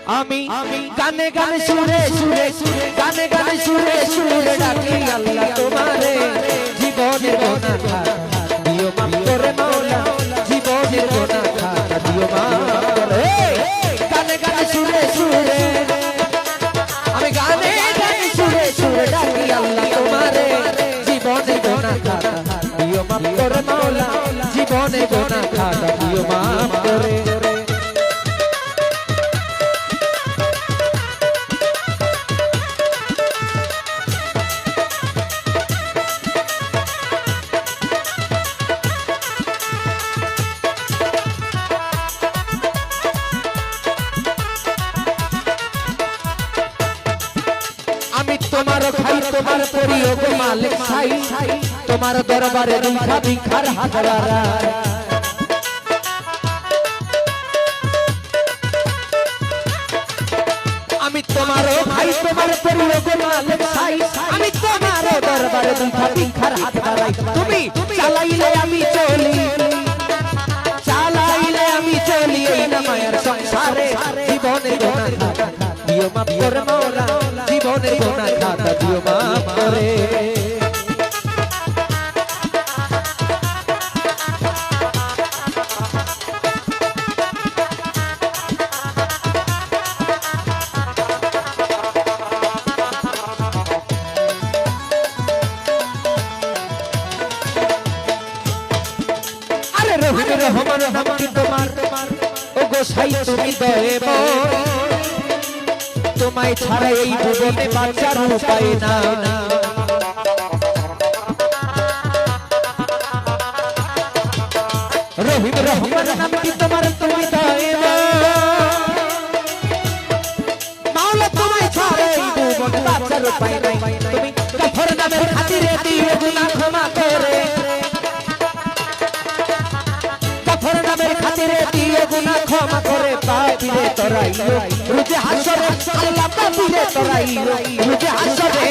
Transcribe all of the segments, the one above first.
আমি গানে গানে সুরে সুরে গানে গানে সুরে সুরে ডাকি আল্লাহ তোমারে জীবনের গোনা খাতা দিও মাফ করে মাওলা জীবনের গোনা খাতা দিও মাফ করে গানে গানে সুরে সুরে আমি গানে গানে সুরে সুরে ডাকি আল্লাহ তোমারে জীবনের গোনা খাতা দিও মাফ করে মাওলা জীবনের গোনা খাতা দিও মাফ করে আমি তোমার ভাই তোমার প্রিয় গো মালিক ভাই তোমার দরবারে ভিক্ষা ভিক্ষার হাজারা আমি তোমার ভাই তোমার প্রিয় গো মালিক ভাই আমি তোমার দরবারে ভিক্ষা ভিক্ষার হাজারা তুমি চালাইলে আমি চলি চালাইলে আমি চলি এই না মায়ের সংসারে জীবনে গোনা খাতা দিও মাফ করে মাওলা জীবনের গোনা খাতা দিও মাফ করে আরে রহিম রহমান নাম কি তোমার ও গোসাই তুমি দয়েব তোমায় ছাড়া এই ভুবনে বাঁচার উপায় না রহিম রহমান নাম কি তোমার তুমি দয়েব মাওলা তোমায় ছাড়া এই ভুবনে বাঁচার উপায় নাই তুমি কাফর নামের খাতিরে দিও গুনাহ ক্ষমা করে কাফর নামের খাতিরে দিও গুনাহ ক্ষমা করে পাপীরে তরাইও রুজে হাসরে আল্লাহ পাপীরে তরাইও রুজে হাসরে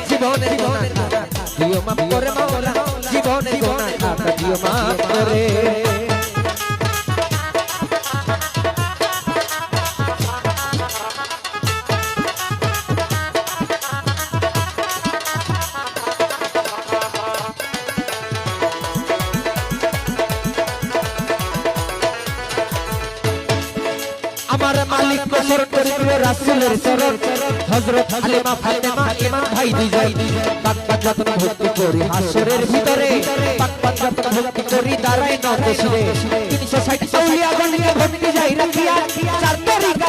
জীবনের গোনা খাতা দিও মাফ করে মাওলা জীবনের গোনা খাতা দিও মাফ করে আমার মালিক কসর করিল রাসূলের চরণ হযরত হালিমা ফাতেমা ইমাম ভাই দুইজন পাক পাক যতন ভক্তি করি হাসরের ভিতরে পাক পাক যতন ভক্তি করি দাঁড়ায় নত শিরে 360 আউলিয়া গণকে ভক্তি যাই রাখিয়া চার তরিকা